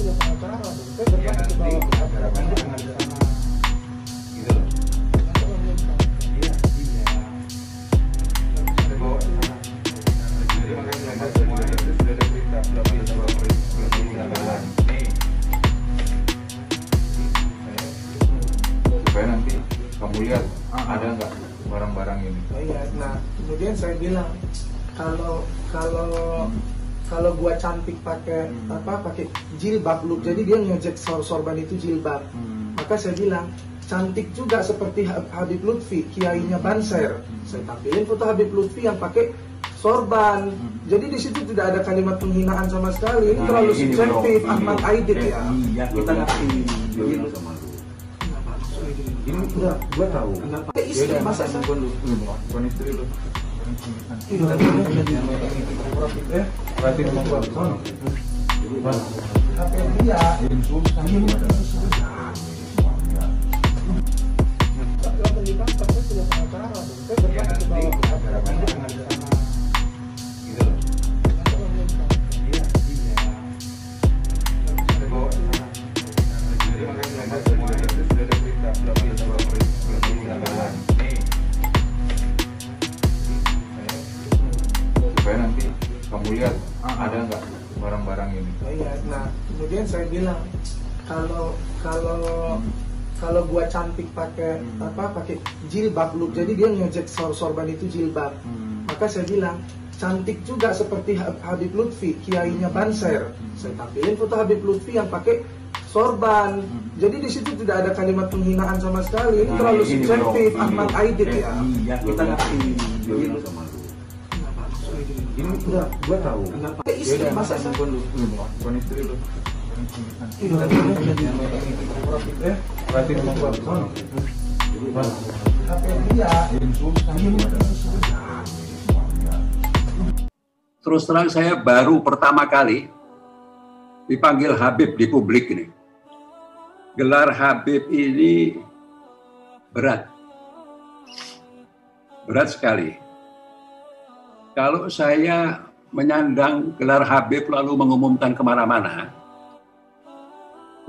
sudah pengacara, saya berangkat ke bawah gitu loh. Iya. Jadi makanya semua itu sudah ada perintah supaya nanti kamu lihat ada nggak barang-barang ini. Oh iya, nah kemudian saya bilang kalau gua cantik pakai pakai jilbab look, jadi dia ngejek sorban itu jilbab. Maka saya bilang cantik juga seperti Habib Lutfi, kiainya Banser. Saya tampilin foto Habib Lutfi yang pakai sorban. Jadi di situ tidak ada kalimat penghinaan sama sekali. Ini terlalu subjektif. Ahmad Aidit ya. Iya, kita ngerti. Sama lu. Ini udah gua tahu. Pakai istri masa saya bukan istri lu. Berarti rumah gua. HP dia. Supaya nanti kamu lihat ada nggak barang-barang ini. Oh iya, nah kemudian saya bilang kalau gua cantik pakai pakai jilbab look, jadi dia ngejek sorban itu jilbab. Maka saya bilang cantik juga seperti Habib Lutfi, kiainya Banser. Saya tampilin foto Habib Lutfi yang pakai sorban. Jadi di situ tidak ada kalimat penghinaan sama sekali. Ini terlalu subjektif. Ahmad Aidit ya. Iya, kita ngerti. Sama lu. Ini udah gua tahu. Pakai istri masa saya bukan istri lu. Berarti rumah gua. HP dia. Terus terang saya baru pertama kali dipanggil Habib di publik ini. Gelar Habib ini berat. Berat sekali. Kalau saya menyandang gelar Habib lalu mengumumkan kemana-mana,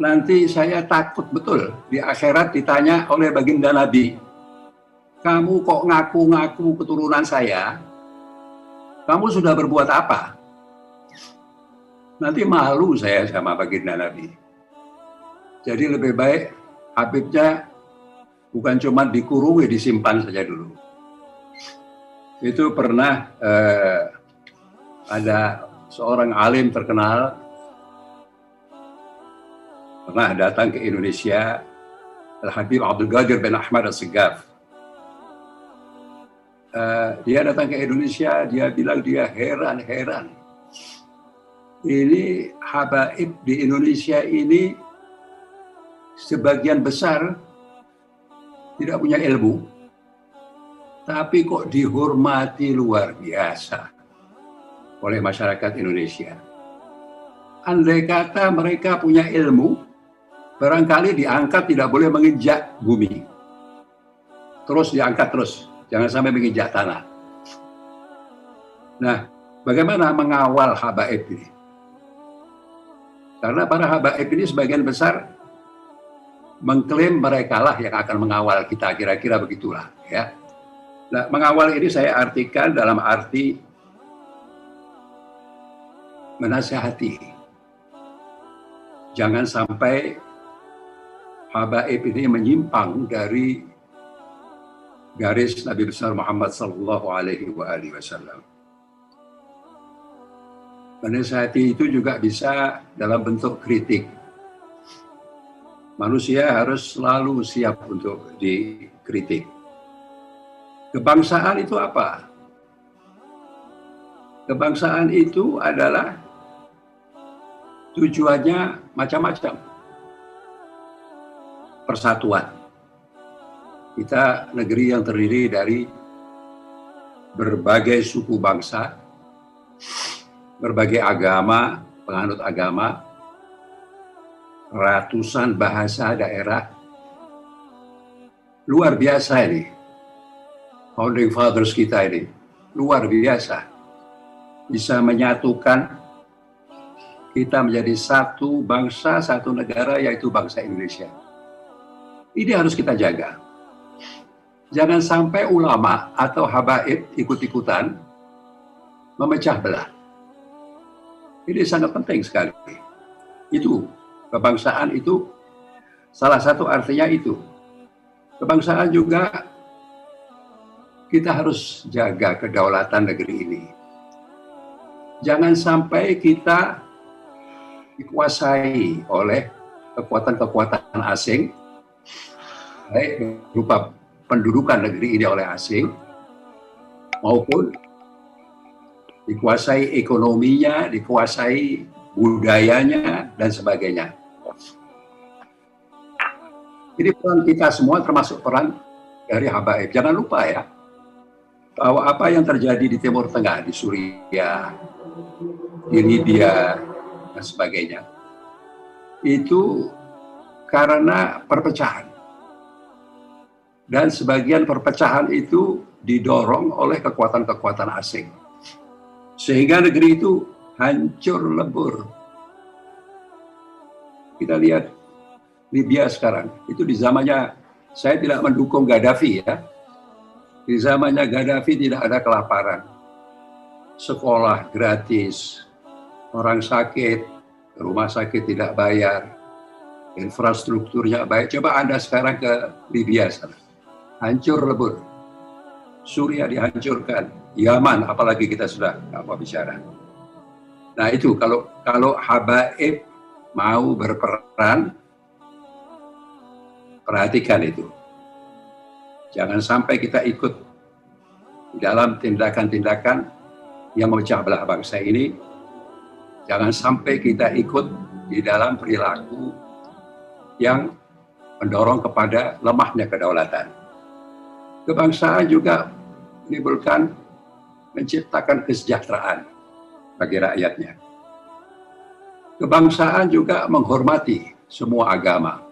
nanti saya takut betul di akhirat ditanya oleh baginda Nabi, kamu kok ngaku-ngaku keturunan saya? Kamu sudah berbuat apa? Nanti malu saya sama baginda Nabi. Jadi lebih baik Habibnya bukan cuma dikurungi, disimpan saja dulu. Itu pernah ada seorang alim terkenal pernah datang ke Indonesia, Al-Habib Abdul Qadir bin Ahmad As-Segaf. Dia datang ke Indonesia, dia bilang dia heran. Ini habaib di Indonesia ini sebagian besar tidak punya ilmu, tapi kok dihormati luar biasa oleh masyarakat Indonesia. Andai kata mereka punya ilmu, barangkali diangkat tidak boleh menginjak bumi. Terus diangkat terus, jangan sampai menginjak tanah. Nah, bagaimana mengawal habaib ini? Karena para habaib ini sebagian besar mengklaim merekalah yang akan mengawal kita, kira-kira begitulah ya. Nah, mengawal ini saya artikan dalam arti menasihati. Jangan sampai habaib ini menyimpang dari garis Nabi besar Muhammad sallallahu alaihi wasallam. Menasihati itu juga bisa dalam bentuk kritik. Manusia harus selalu siap untuk dikritik. Kebangsaan itu apa? Kebangsaan itu adalah tujuannya macam-macam. Persatuan. Kita negeri yang terdiri dari berbagai suku bangsa, berbagai agama, penganut agama, ratusan bahasa daerah. Luar biasa ini. Founding Fathers kita ini. Luar biasa. Bisa menyatukan kita menjadi satu bangsa, satu negara, yaitu bangsa Indonesia. Ini harus kita jaga. Jangan sampai ulama atau habaib ikut-ikutan memecah belah. Ini sangat penting sekali. Itu, kebangsaan itu, salah satu artinya itu. Kebangsaan juga kita harus jaga kedaulatan negeri ini. Jangan sampai kita dikuasai oleh kekuatan-kekuatan asing, baik berupa pendudukan negeri ini oleh asing, maupun dikuasai ekonominya, dikuasai budayanya, dan sebagainya. Ini peran kita semua, termasuk peran dari habaib. Jangan lupa ya, bahwa apa yang terjadi di Timur Tengah, di Suriah, di Libya, dan sebagainya, itu karena perpecahan. Dan sebagian perpecahan itu didorong oleh kekuatan-kekuatan asing. Sehingga negeri itu hancur lebur. Kita lihat Libya sekarang, itu di zamannya, saya tidak mendukung Gaddafi ya. Di zamannya Gaddafi tidak ada kelaparan. Sekolah gratis, orang sakit, rumah sakit tidak bayar, infrastrukturnya baik. Coba Anda sekarang ke Libya sana, hancur lebur. Suriah dihancurkan, Yaman apalagi kita sudah apa bicara. Nah itu kalau habaib mau berperan, perhatikan itu. Jangan sampai kita ikut di dalam tindakan-tindakan yang memecah belah bangsa ini. Jangan sampai kita ikut di dalam perilaku yang mendorong kepada lemahnya kedaulatan. Kebangsaan juga menimbulkan, menciptakan kesejahteraan bagi rakyatnya. Kebangsaan juga menghormati semua agama.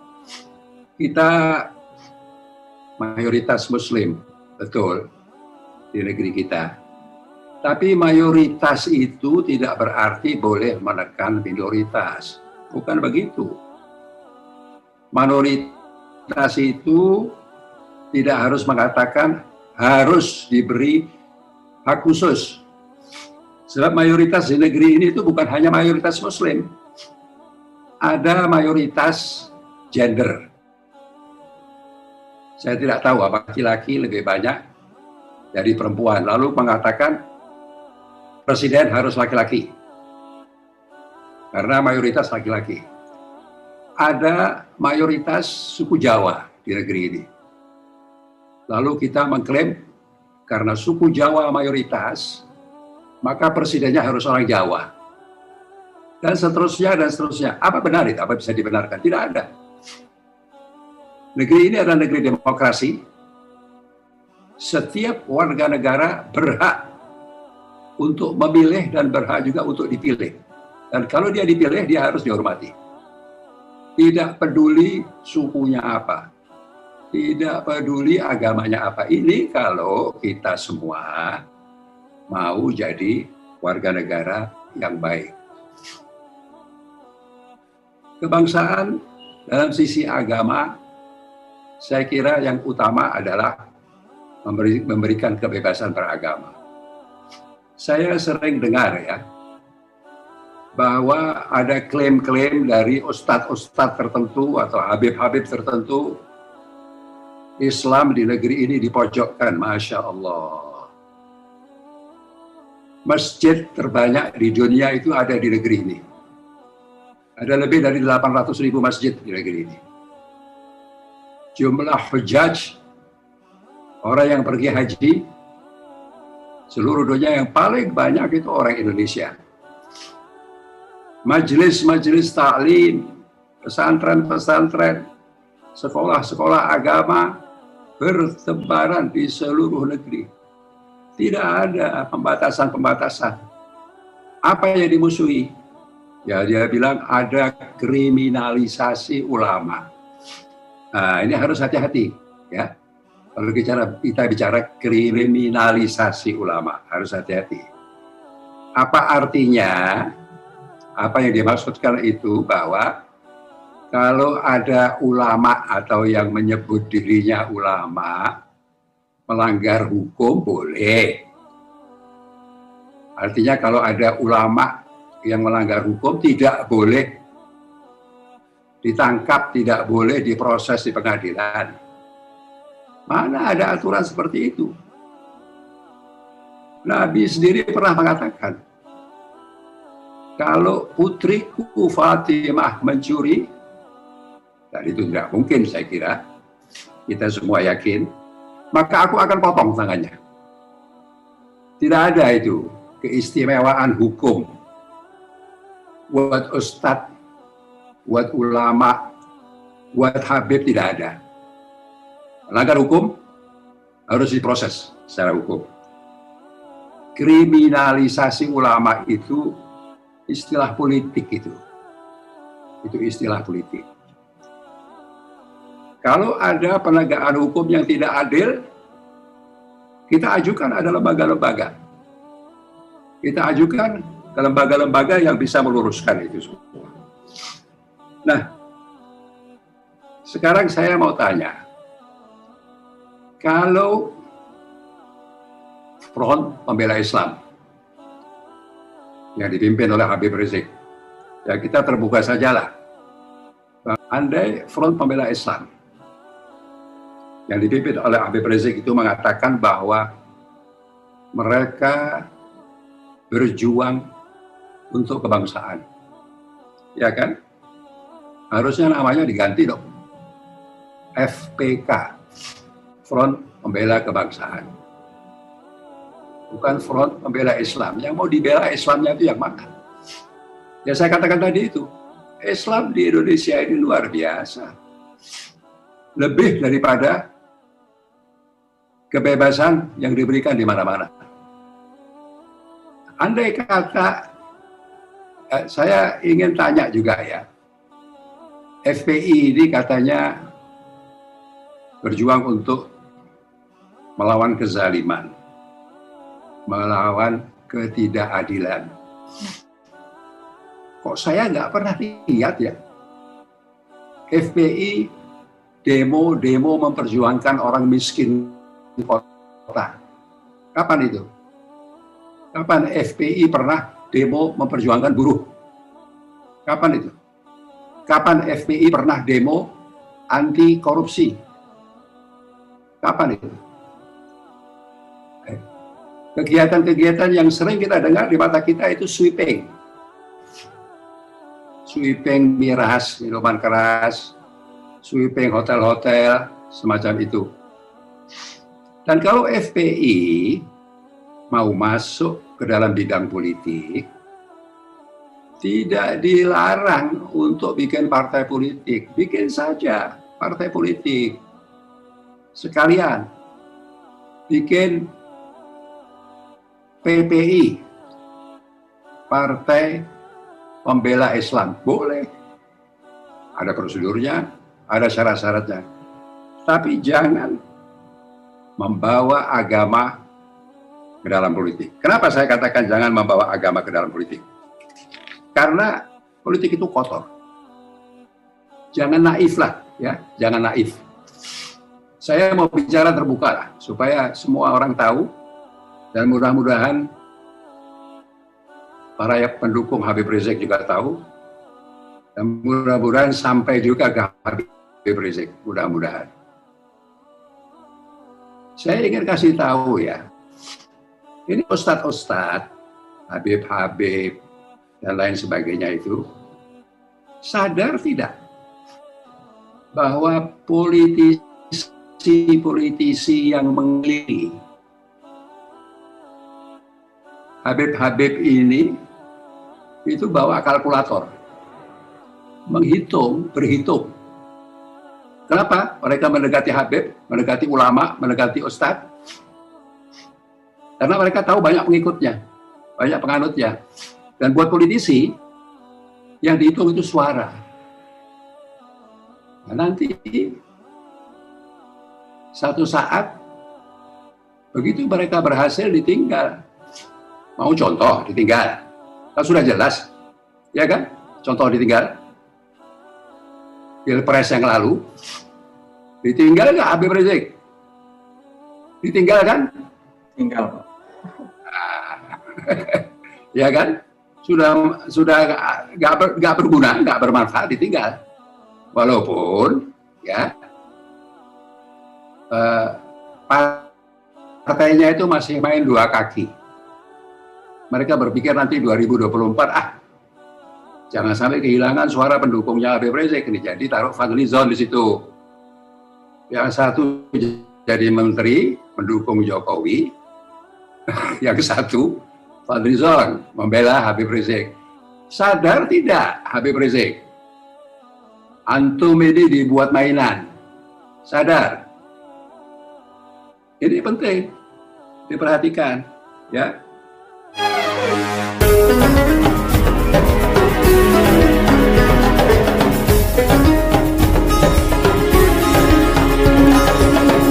Kita mayoritas Muslim, betul, di negeri kita. Tapi mayoritas itu tidak berarti boleh menekan minoritas. Bukan begitu. Minoritas itu tidak harus mengatakan harus diberi hak khusus. Sebab mayoritas di negeri ini itu bukan hanya mayoritas Muslim. Ada mayoritas gender. Saya tidak tahu apakah laki-laki lebih banyak dari perempuan. Lalu mengatakan presiden harus laki-laki. Karena mayoritas laki-laki. Ada mayoritas suku Jawa di negeri ini. Lalu kita mengklaim karena suku Jawa mayoritas, maka presidennya harus orang Jawa. Dan seterusnya, dan seterusnya. Apa benar itu? Apa bisa dibenarkan? Tidak ada. Negeri ini adalah negeri demokrasi. Setiap warga negara berhak untuk memilih dan berhak juga untuk dipilih. Dan kalau dia dipilih, dia harus dihormati. Tidak peduli sukunya apa. Tidak peduli agamanya apa. Ini kalau kita semua mau jadi warga negara yang baik. Kebangsaan dalam sisi agama, saya kira yang utama adalah memberikan kebebasan beragama. Saya sering dengar ya, bahwa ada klaim-klaim dari ustadz-ustadz tertentu atau habib-habib tertentu, Islam di negeri ini dipojokkan, Masya Allah. Masjid terbanyak di dunia itu ada di negeri ini. Ada lebih dari 800.000 masjid di negeri ini. Jumlah hujjaj, orang yang pergi haji, seluruh dunia yang paling banyak itu orang Indonesia. Majelis-majelis taklim, pesantren-pesantren, sekolah-sekolah agama bertebaran di seluruh negeri. Tidak ada pembatasan-pembatasan. Apa yang dimusuhi? Ya, dia bilang ada kriminalisasi ulama. Nah, ini harus hati-hati, ya. Kalau kita bicara kriminalisasi ulama, harus hati-hati. Apa artinya? Apa yang dimaksudkan itu bahwa kalau ada ulama atau yang menyebut dirinya ulama melanggar hukum boleh. Artinya kalau ada ulama yang melanggar hukum tidak boleh ditangkap, tidak boleh diproses di pengadilan. Mana ada aturan seperti itu? Nabi sendiri pernah mengatakan, kalau putriku Fatimah mencuri, dan itu tidak mungkin saya kira, kita semua yakin, maka aku akan potong tangannya. Tidak ada itu keistimewaan hukum buat ustadz, buat ulama, buat habib, tidak ada. Melanggar hukum harus diproses secara hukum. Kriminalisasi ulama itu istilah politik itu istilah politik. Kalau ada penegakan hukum yang tidak adil, kita ajukan ada lembaga-lembaga. Kita ajukan ke lembaga-lembaga yang bisa meluruskan itu semua. Nah, sekarang saya mau tanya, kalau Front Pembela Islam yang dipimpin oleh Habib Rizik, ya kita terbuka sajalah. Andai Front Pembela Islam yang dipimpin oleh Habib Rizik itu mengatakan bahwa mereka berjuang untuk kebangsaan, ya kan? Harusnya namanya diganti dong, FPK, Front Pembela Kebangsaan, bukan Front Pembela Islam. Yang mau dibela Islamnya itu yang mana? Ya saya katakan tadi itu, Islam di Indonesia ini luar biasa, lebih daripada kebebasan yang diberikan di mana-mana. Andai kata, saya ingin tanya juga ya, FPI ini katanya berjuang untuk melawan kezaliman, melawan ketidakadilan. Kok saya nggak pernah lihat ya FPI demo-demo memperjuangkan orang miskin di kota? Kapan itu? Kapan FPI pernah demo memperjuangkan buruh? Kapan itu? Kapan FPI pernah demo anti korupsi? Kapan itu? Kegiatan-kegiatan yang sering kita dengar di mata kita itu sweeping. Sweeping miras, minuman keras, sweeping hotel-hotel, semacam itu. Dan kalau FPI mau masuk ke dalam bidang politik, tidak dilarang untuk bikin partai politik. Bikin saja partai politik. Sekalian bikin PPI, Partai Pembela Islam. Boleh. Ada prosedurnya, ada syarat-syaratnya. Tapi jangan membawa agama ke dalam politik. Kenapa saya katakan jangan membawa agama ke dalam politik? Karena politik itu kotor. Jangan naif lah, ya, jangan naif. Saya mau bicara terbuka lah, supaya semua orang tahu, dan mudah-mudahan para pendukung Habib Rizik juga tahu, dan mudah-mudahan sampai juga ke Habib Rizik, mudah-mudahan. Saya ingin kasih tahu ya, ini ustadz-ustadz, Habib-Habib, dan lain sebagainya itu, sadar tidak bahwa politisi yang mengelilingi Habib-Habib ini itu bawa kalkulator, berhitung. Kenapa mereka mendekati Habib, mendekati ulama, mendekati ustadz? Karena mereka tahu banyak pengikutnya, banyak penganutnya. Dan buat politisi, yang dihitung itu suara. Nah, nanti satu saat, begitu mereka berhasil ditinggal. Mau contoh, ditinggal. Kan sudah jelas, ya kan? Contoh ditinggal. Pilpres yang lalu, ditinggal nggak Habib Rizik? Ditinggal kan? Tinggal Pak. Ya kan? Sudah nggak berguna, nggak bermanfaat, ditinggal. Walaupun ya partainya itu masih main dua kaki. Mereka berpikir nanti 2024 jangan sampai kehilangan suara pendukungnya Habib Rizik ini, jadi taruh Fadlizon di situ. Yang satu jadi menteri mendukung Jokowi, yang satu Fadlizon membela Habib Rizik. Sadar tidak Habib Rizik? Antum ini dibuat mainan. Sadar? Ini penting diperhatikan, ya.